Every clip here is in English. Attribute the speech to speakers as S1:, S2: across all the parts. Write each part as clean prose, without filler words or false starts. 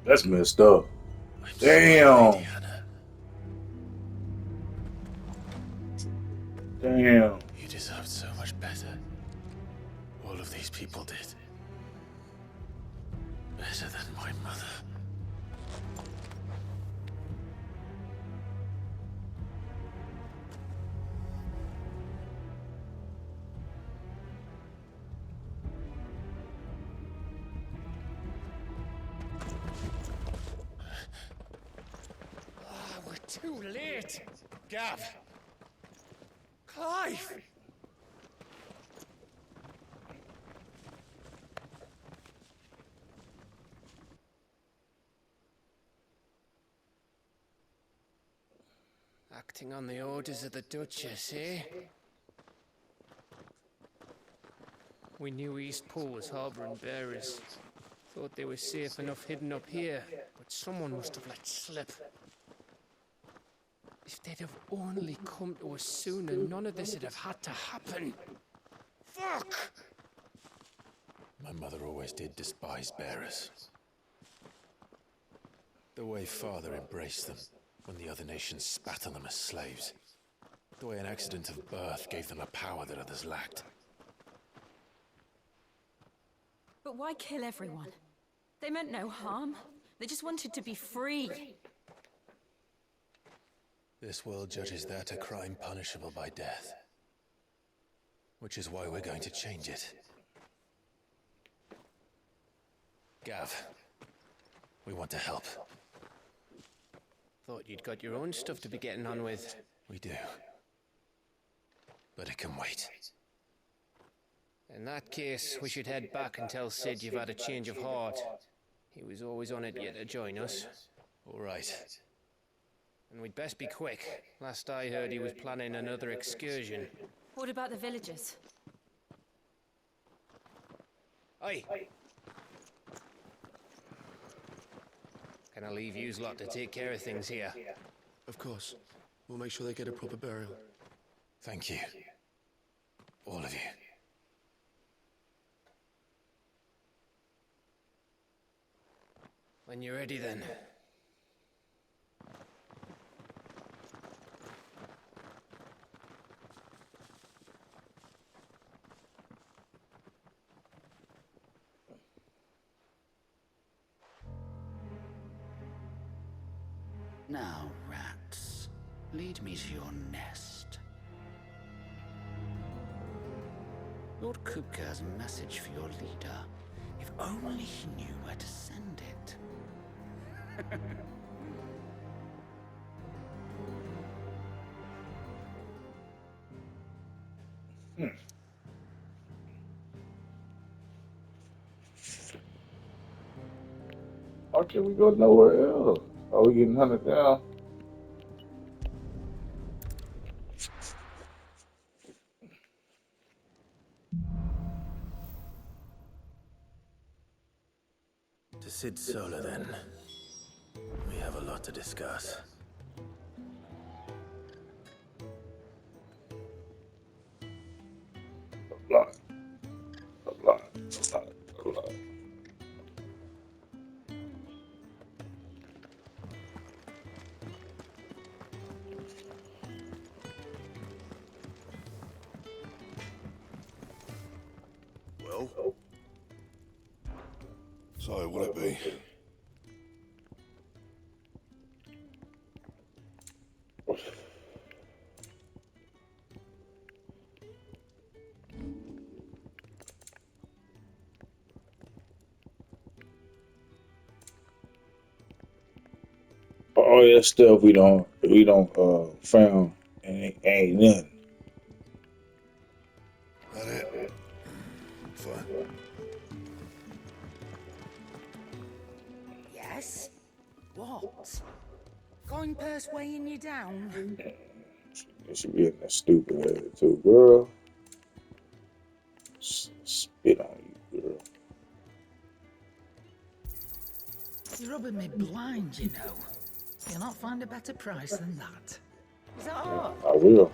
S1: That's messed up.
S2: I'm sorry, Lady
S1: Damn.
S2: Hannah.
S1: Damn.
S2: You deserved so much better. All of these people did. Better than my mother.
S3: We're too late. Gav. Clive.
S2: Acting on the orders of the Duchess, eh? We knew Eastpool was harboring bearers. Thought they were safe enough hidden up here, but someone must have let slip. If they'd have only come to us sooner, none of this would have had to happen. Fuck! My mother always did despise bearers. The way Father embraced them, when the other nations spat on them as slaves. The way an accident of birth gave them a power that others lacked.
S4: But why kill everyone? They meant no harm. They just wanted to be free.
S2: This world judges that a crime punishable by death. Which is why we're going to change it. Gav, we want to help. Thought you'd got your own stuff to be getting on with. We do. But it can wait. In that case, we should head back and tell Sid you've had a change of heart. He was always on it yet to join us. All right. And we'd best be quick. Last I heard, he was planning another excursion.
S4: What about the villagers?
S2: Aye. Can I leave yous lot to take care of things here?
S5: Of course. We'll make sure they get a proper burial.
S2: Thank you. All of you. When you're ready, then.
S6: Now, rats, lead me to your nest. Lord Kupka has a message for your leader. If only he knew where to send it.
S1: Why can't we go nowhere else? Are we getting hunted down?
S2: To Sid Solar, then. We have a lot to discuss.
S1: A lot. A lot. A lot. A lot.
S5: Well? So, what'll it be?
S1: All that stuff we don't found ain't nothing.
S5: That it? Fine.
S6: Yes? What? Going purse weighing you down?
S1: It should be in that stupid attitude, girl. Spit on you, girl.
S6: You're rubbing me blind, you know. You'll not find a better price than that. Is that all?
S1: I will.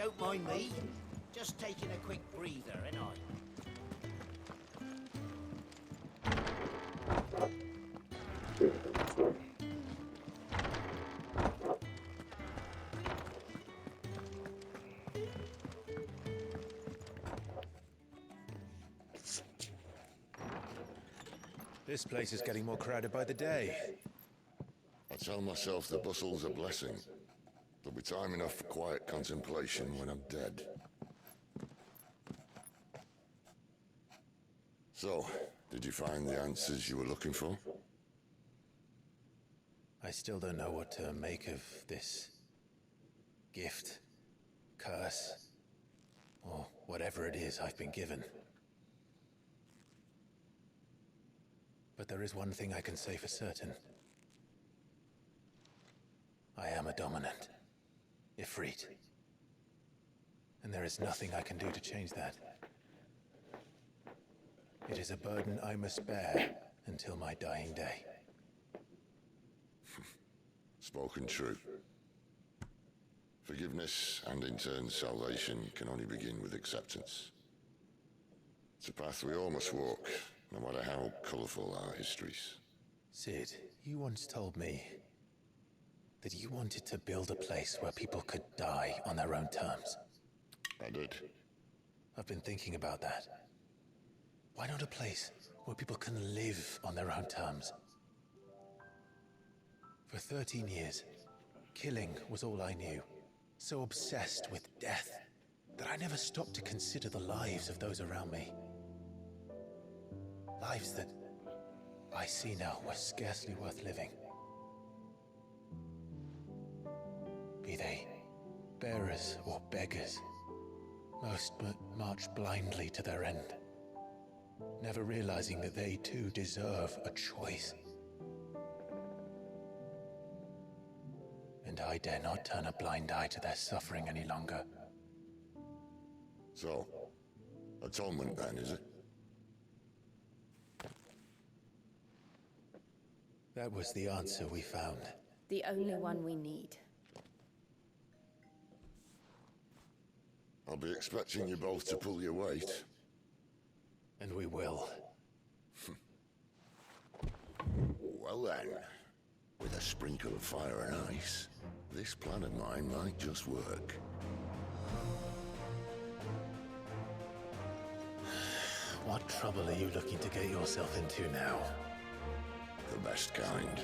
S7: Don't mind me. Just taking a quick breather, ain't I?
S3: This place is getting more crowded by the day.
S8: I tell myself the bustle's a blessing. There'll be time enough for quiet contemplation when I'm dead. So, did you find the answers you were looking for?
S3: I still don't know what to make of this gift, curse, or whatever it is I've been given. But there is one thing I can say for certain. I am a dominant, Ifrit. And there is nothing I can do to change that. It is a burden I must bear until my dying day.
S8: Spoken true. Forgiveness and in turn salvation can only begin with acceptance. It's a path we all must walk, no matter how colourful our histories.
S3: Sid, you once told me that you wanted to build a place where people could die on their own terms.
S8: I did.
S3: I've been thinking about that. Why not a place where people can live on their own terms? For 13 years, killing was all I knew. So obsessed with death that I never stopped to consider the lives of those around me. Lives that I see now were scarcely worth living. Be they bearers or beggars, most march blindly to their end, never realizing that they too deserve a choice. And I dare not turn a blind eye to their suffering any longer.
S8: So, atonement then, is it?
S3: That was the answer we found.
S9: The only one we need.
S8: I'll be expecting you both to pull your weight.
S3: And we will.
S8: Well then, with a sprinkle of fire and ice, this plan of mine might just work.
S3: What trouble are you looking to get yourself into now?
S8: The best kind.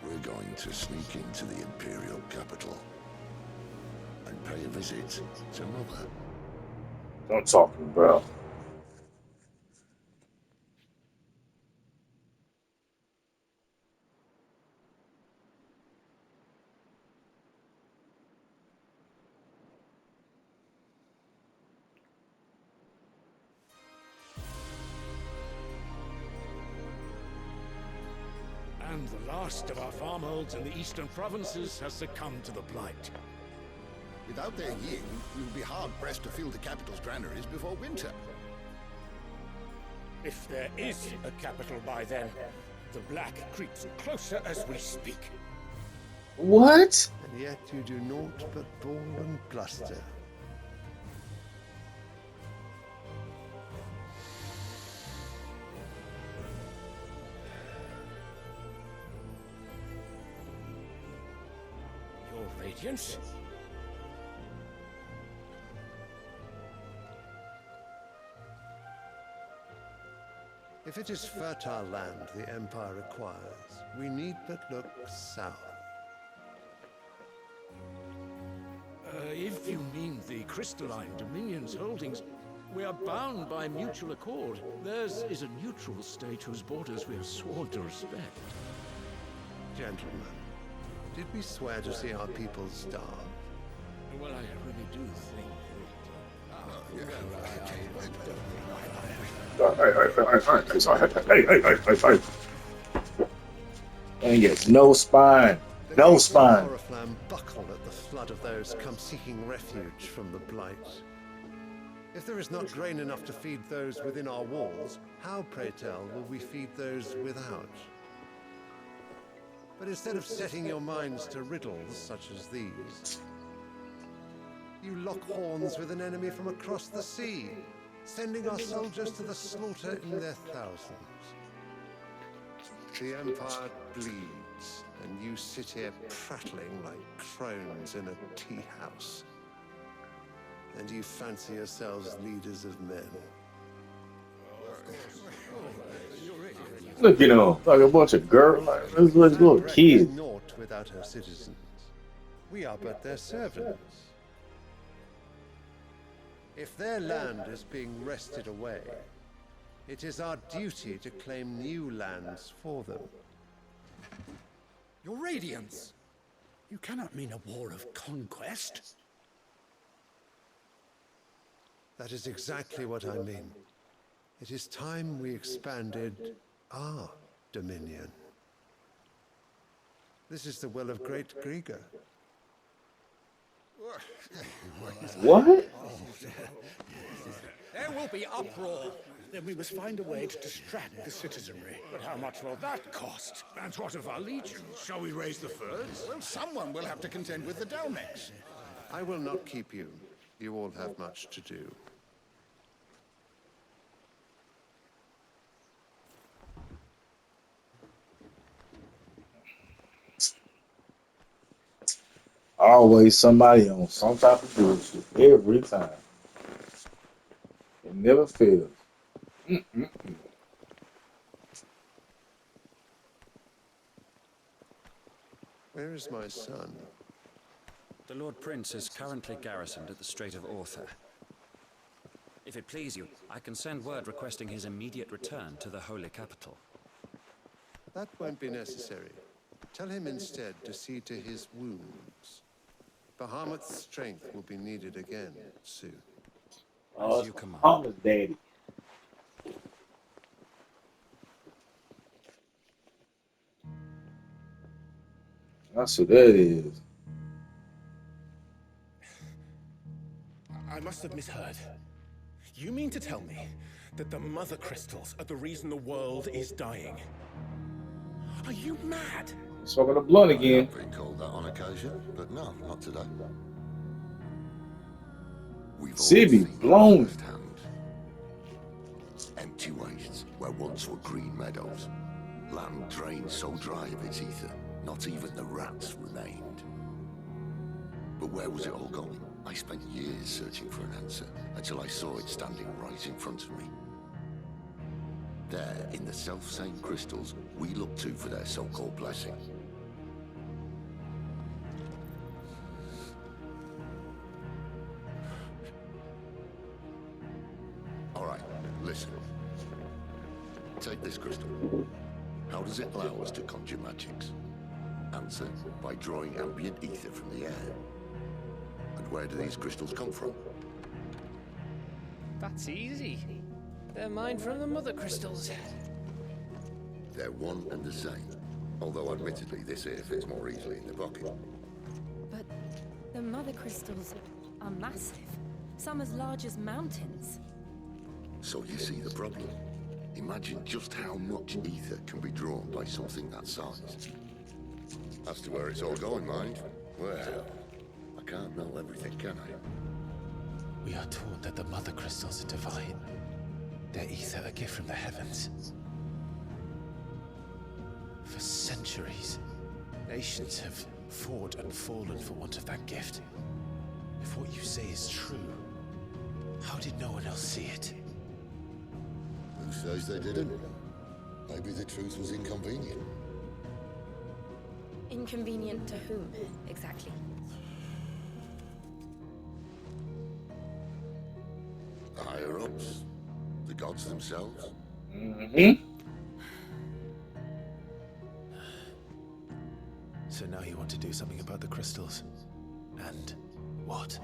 S8: We're going to sneak into the Imperial capital and pay a visit to Mother.
S1: I'm talking about.
S10: And the last of our farmholds in the eastern provinces has succumbed to the blight.
S11: Without their yin, we will be hard-pressed to fill the capital's granaries before winter.
S10: If there is a capital by then, the black creeps closer as we speak.
S1: What?
S12: And yet you do naught but bawl and bluster.
S10: Your Radiance?
S12: If it is fertile land the Empire requires, we need but look south.
S10: If you mean the crystalline Dominion's holdings, we are bound by mutual accord. Theirs is a neutral state whose borders we have sworn to respect.
S12: Gentlemen, did we swear to see our people starve?
S10: Well, I really do think
S1: Hey. And yes, no spine. No spine.
S12: The Oriflamme buckle at the flood of those come seeking refuge from the blight. If there is not grain enough to feed those within our walls, how, pray tell, will we feed those without? But instead of setting your minds to riddles such as these, You lock horns with an enemy from across the sea, sending our soldiers to the slaughter in their thousands. The Empire bleeds, and you sit here prattling like crones in a tea house. And you fancy yourselves leaders of men.
S1: Look at them, like a bunch of girls, like those little kids.
S12: Naught without her citizens. We are but their servants. If their land is being wrested away, it is our duty to claim new lands for them.
S13: Your Radiance! You cannot mean a war of conquest.
S12: That is exactly what I mean. It is time we expanded our dominion. This is the will of great Grieger.
S1: What?
S13: There will be uproar. Then we must find a way to distract the citizenry. But how much will that cost?
S10: And what of our legions? Shall we raise the furs?
S11: Well, someone will have to contend with the Dalmex.
S12: I will not keep you. You all have much to do.
S1: Always somebody on some type of bullshit every time. It never fails.
S12: Where is my son?
S14: The Lord Prince is currently garrisoned at the Strait of Author. If it please you, I can send word requesting his immediate return to the Holy Capital.
S12: That won't be necessary. Tell him instead to see to his wounds. Bahamut's strength will be needed again soon.
S1: Oh,
S14: As you command.
S1: Thomas, daddy. That's who that is.
S13: I must have misheard. You mean to tell me that the Mother Crystals are the reason the world is dying? Are you mad?
S1: Smoking a blunt again.
S8: I've been called that on occasion, but no, not today. We've all
S1: City
S8: seen
S1: blown.
S8: firsthand. Empty wastes where once were green meadows. Land drained so dry of its ether, not even the rats remained. But where was it all going? I spent years searching for an answer, until I saw it standing right in front of me. There, in the self-same crystals we look to for their so-called blessing. All right, listen. Take this crystal. How does it allow us to conjure magics? Answer, by drawing ambient ether from the air. And where do these crystals come from?
S2: That's easy. They're mined from the Mother Crystals.
S8: They're one and the same. Although admittedly this here fits more easily in the pocket.
S4: But the Mother Crystals are massive. Some as large as mountains.
S8: So you see the problem. Imagine just how much ether can be drawn by something that size. As to where it's all going, mind, well, I can't know everything, can I?
S3: We are taught that the Mother Crystals are divine. Their ether a gift from the heavens. For centuries, nations have fought and fallen for want of that gift. If what you say is true, how did no one else see it?
S8: Who says they didn't? Maybe the truth was inconvenient.
S9: Inconvenient to whom, exactly?
S8: The higher-ups? The gods themselves?
S3: So now you want to do something about the crystals? And what?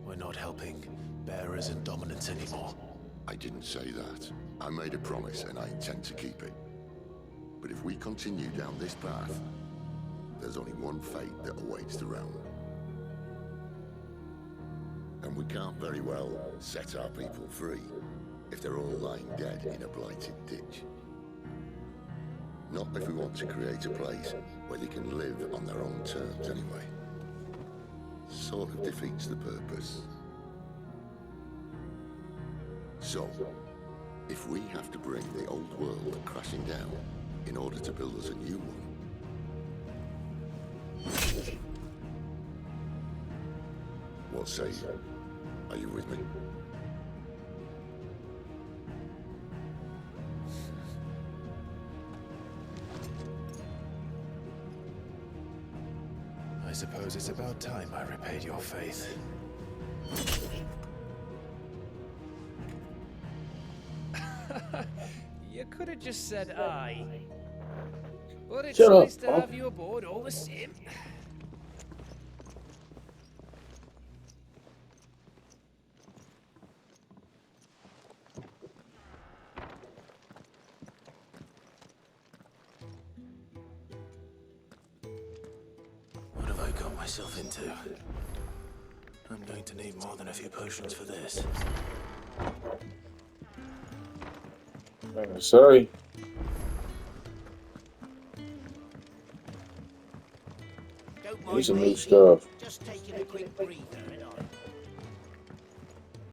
S3: We're not helping bearers and dominants anymore.
S8: I didn't say that. I made a promise and I intend to keep it. But if we continue down this path, there's only one fate that awaits the realm. And we can't very well set our people free if they're all lying dead in a blighted ditch. Not if we want to create a place where they can live on their own terms anyway. sort of defeats the purpose. So, if we have to bring the old world crashing down in order to build us a new one, what say you? Are you with me?
S3: I suppose it's about time I repaid your faith.
S2: You could have just said aye. But it's
S1: Shut up,
S2: nice to
S1: Bob.
S2: have you aboard all the same.
S3: What have I got myself into? I'm going to need more than a few potions for this.
S1: Sorry.
S7: Don't
S1: Need
S7: mind
S1: some new
S7: me.
S1: stuff.
S7: Just taking a quick breather,